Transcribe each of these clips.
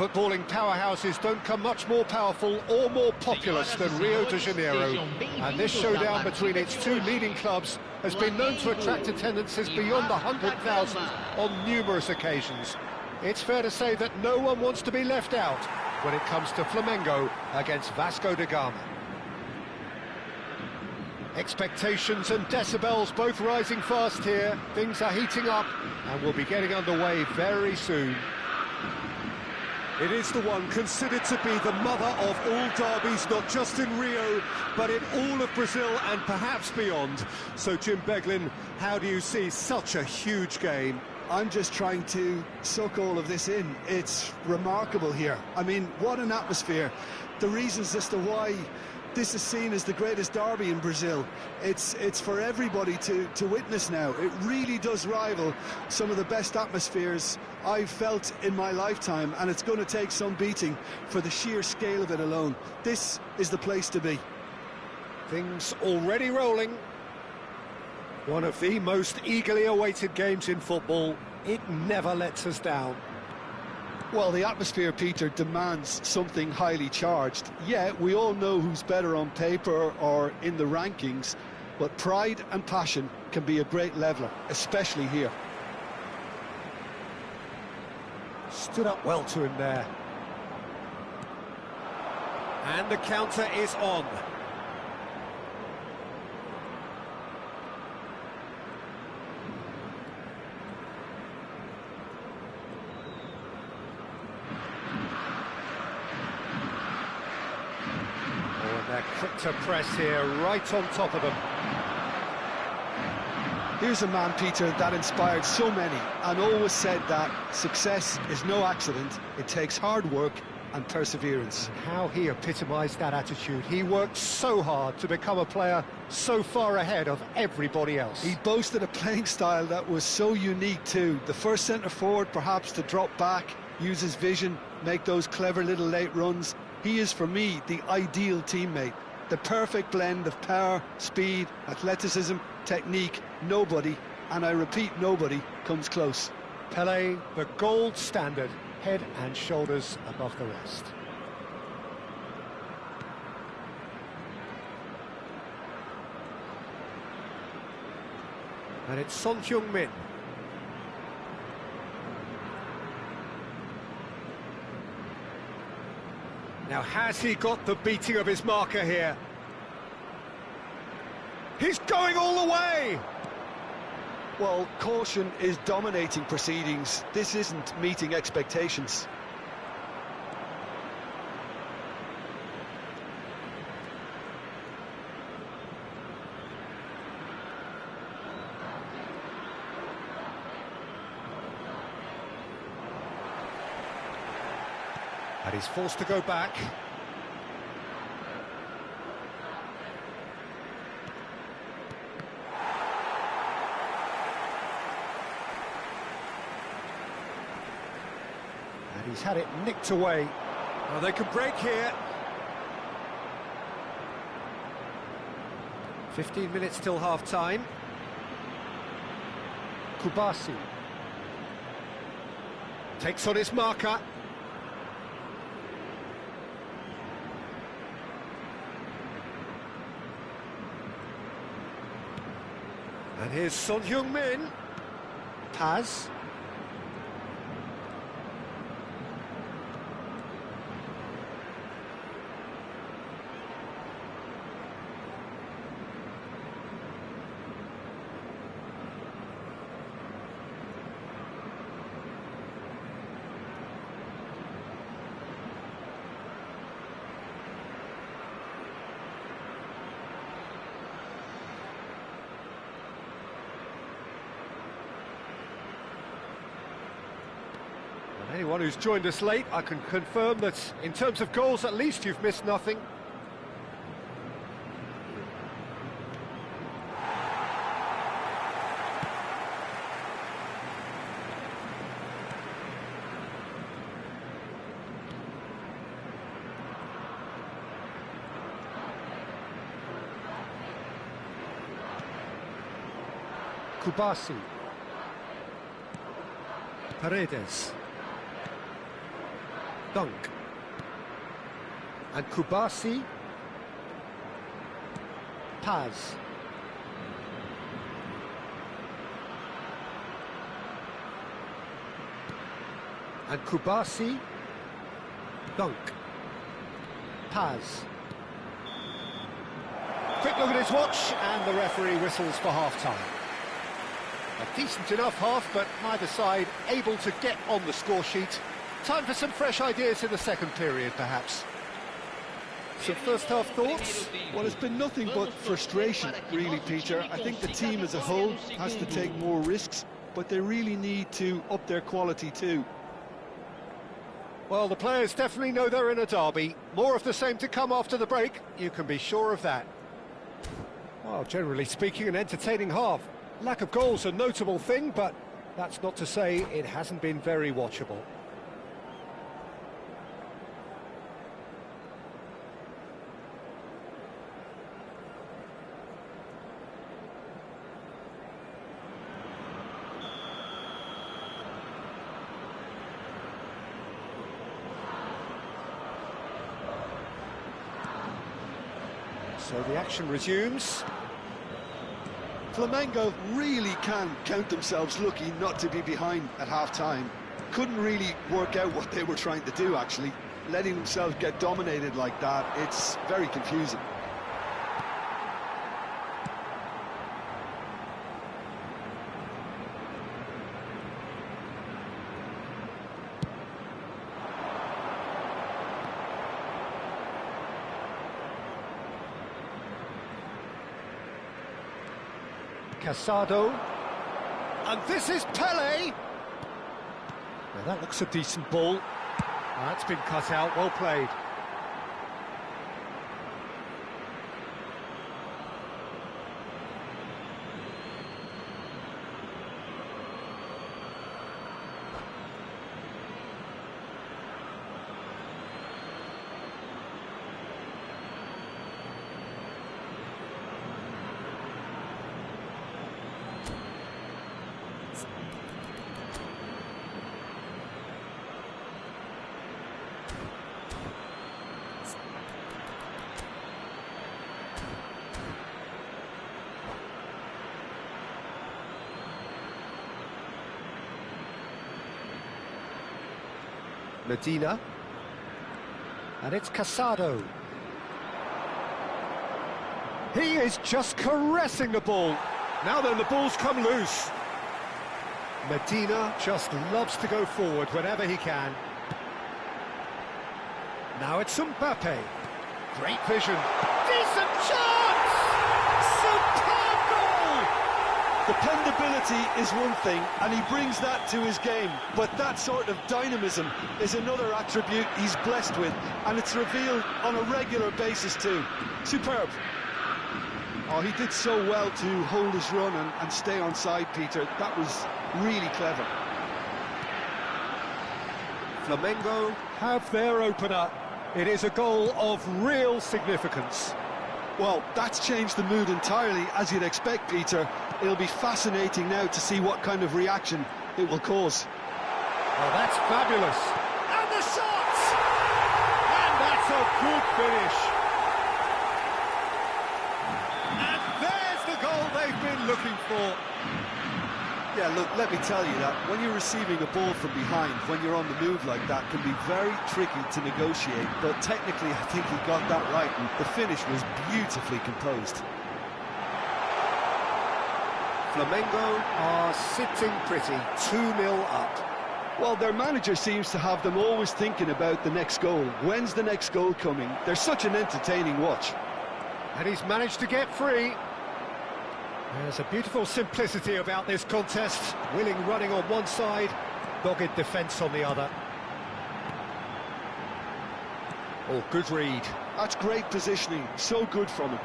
Footballing powerhouses don't come much more powerful or more populous than Rio de Janeiro, and this showdown between its two leading clubs has been known to attract attendances beyond 100,000 on numerous occasions. It's fair to say that no one wants to be left out when it comes to Flamengo against Vasco da Gama. Expectations and decibels both rising fast here. Things are heating up and we'll be getting underway very soon. It is the one considered to be the mother of all derbies, not just in Rio, but in all of Brazil and perhaps beyond. So, Jim Beglin, how do you see such a huge game? I'm just trying to soak all of this in. It's remarkable here. I mean, what an atmosphere. The reasons as to why this is seen as the greatest derby in Brazil. It's for everybody to witness now. It really does rival some of the best atmospheres I've felt in my lifetime, and it's going to take some beating for the sheer scale of it alone. This is the place to be. Things already rolling. One of the most eagerly awaited games in football. It never lets us down. Well, the atmosphere, Peter, demands something highly charged. Yeah, we all know who's better on paper or in the rankings, but pride and passion can be a great leveller, especially here. Stood up well to him there. And the counter is on. They're quick to press here, right on top of them. Here's a man, Peter, that inspired so many and always said that success is no accident. It takes hard work and perseverance. How he epitomised that attitude. He worked so hard to become a player so far ahead of everybody else. He boasted a playing style that was so unique too. The first centre-forward perhaps to drop back, use his vision, make those clever little late runs. He is, for me, the ideal teammate. The perfect blend of power, speed, athleticism, technique. Nobody, and I repeat, nobody, comes close. Pelé, the gold standard, head and shoulders above the rest. And it's Son Heung-min. Now, has he got the beating of his marker here? He's going all the way! Well, caution is dominating proceedings. This isn't meeting expectations. And he's forced to go back. And he's had it nicked away. Oh, they could break here. 15 minutes till half-time. Kubasi takes on his marker. And here's Son Heung-min. Paz. Anyone who's joined us late, I can confirm that in terms of goals, at least you've missed nothing. Kubasi. Dunk. And Kubasi. Paz. And Kubasi. Dunk. Paz. Quick look at his watch, and the referee whistles for half-time. A decent enough half, but neither side able to get on the score sheet. Time for some fresh ideas in the second period, perhaps. Some first-half thoughts? Well, it's been nothing but frustration, really, Peter. I think the team as a whole has to take more risks, but they really need to up their quality too. Well, the players definitely know they're in a derby. More of the same to come after the break, you can be sure of that. Well, generally speaking, an entertaining half. Lack of goals a notable thing, but that's not to say it hasn't been very watchable. So the action resumes. Flamengo really can count themselves lucky not to be behind at half-time. Couldn't really work out what they were trying to do, actually. Letting themselves get dominated like that, it's very confusing. Casado, and this is Pele. Now that looks a decent ball. That's been cut out, well played. Medina, and it's Casado. He is just caressing the ball. Now then, the ball's come loose. Medina just loves to go forward whenever he can. Now it's Mbappe. Great vision. Decent chance! Superb goal! Dependability is one thing, and he brings that to his game, but that sort of dynamism is another attribute he's blessed with, and it's revealed on a regular basis too. Superb. Oh, he did so well to hold his run and stay on side, Peter. That was really clever. Flamengo have their opener. It is a goal of real significance. Well, that's changed the mood entirely, as you'd expect, Peter. It'll be fascinating now to see what kind of reaction it will cause. Oh, that's fabulous. And the shot! And that's a good finish. And there's the goal they've been looking for. Yeah, look, let me tell you that when you're receiving a ball from behind, when you're on the move like that, can be very tricky to negotiate. But technically, I think he got that right, and the finish was beautifully composed. Flamengo are sitting pretty, 2-0 up. Well, their manager seems to have them always thinking about the next goal. When's the next goal coming? They're such an entertaining watch. And he's managed to get free. There's a beautiful simplicity about this contest. Willing running on one side, dogged defence on the other. Oh, good read. That's great positioning, so good from him.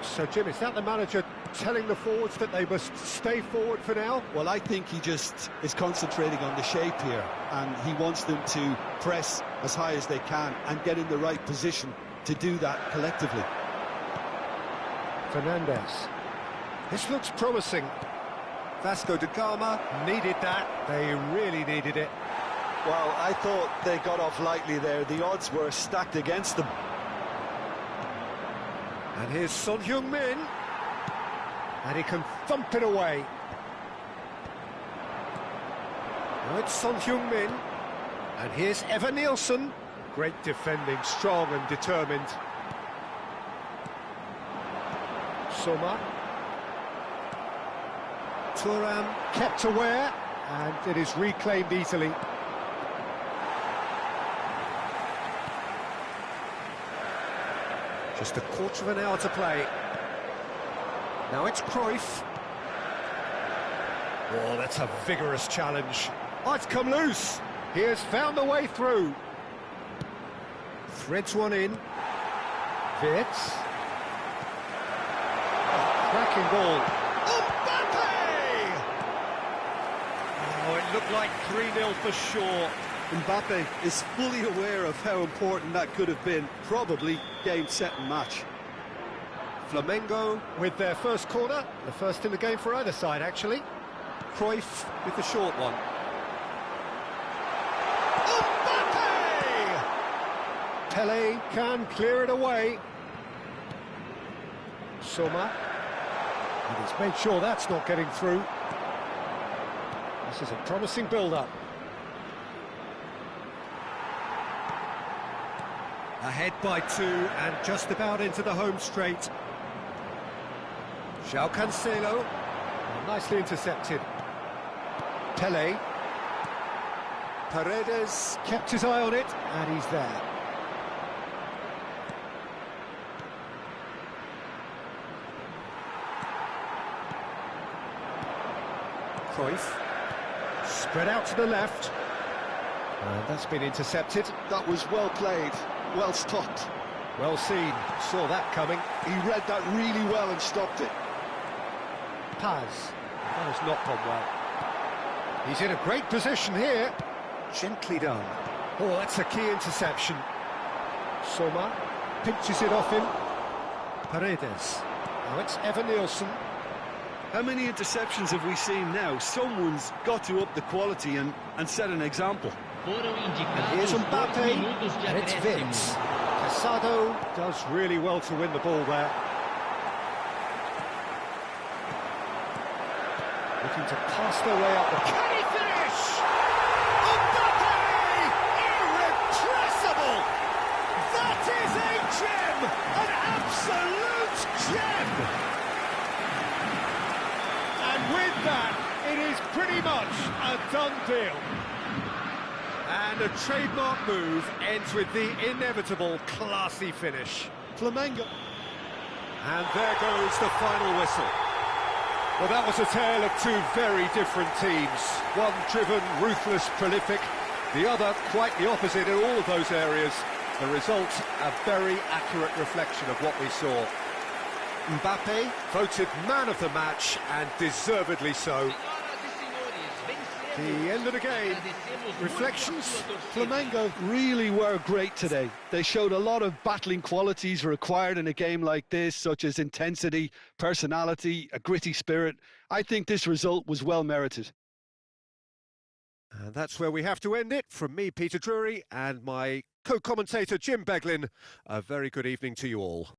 So, Jim, is that the manager telling the forwards that they must stay forward for now? Well, I think he just is concentrating on the shape here, and he wants them to press as high as they can and get in the right position to do that collectively. Fernandez. This looks promising. Vasco da Gama needed that. They really needed it. Well, I thought they got off lightly there. The odds were stacked against them. And here's Son Heung-min. And he can thump it away. Now it's Son Heung-min. And here's Evan Nielsen. Great defending, strong and determined. Soma. Thuram kept aware, and it is reclaimed easily. Just a quarter of an hour to play. Now it's Cruyff. Oh, that's a vigorous challenge. Oh, it's come loose. He has found a way through. Threads one in. Wirtz. Oh, cracking ball. Mbappe! Oh, it looked like 3-0 for sure. Mbappe is fully aware of how important that could have been. Probably game, set and match. Flamengo with their first corner. The first in the game for either side, actually. Cruyff with the short one. Mbappe! Pele can clear it away. Soma. And he's made sure that's not getting through. This is a promising build-up. Ahead by 2 and just about into the home straight. João Cancelo. Nicely intercepted. Pele. Paredes kept his eye on it, and he's there. Cruyff. Spread out to the left. And that's been intercepted. That was well played, well stopped. Well seen, saw that coming. He read that really well and stopped it. Paz. That has not gone well. He's in a great position here. Gently done. Oh, that's a key interception. Soma pinches it off him. Paredes. Now it's Evan Nielsen. How many interceptions have we seen now? Someone's got to up the quality and set an example. And here's Mbappe, and it's Wirtz. Casado does really well to win the ball there. Looking to pass their way up the... Can he finish? Mbappe! Irrepressible! That is a gem! An absolute gem! And with that, it is pretty much a done deal. And a trademark move ends with the inevitable classy finish. Flamengo. And there goes the final whistle. Well, that was a tale of two very different teams. One driven, ruthless, prolific. The other quite the opposite in all of those areas. The result, a very accurate reflection of what we saw. Mbappe voted man of the match, and deservedly so. The end of the game. Reflections? Flamengo really were great today. They showed a lot of battling qualities required in a game like this, such as intensity, personality, a gritty spirit. I think this result was well merited. And that's where we have to end it. From me, Peter Drury, and my co-commentator, Jim Beglin. A very good evening to you all.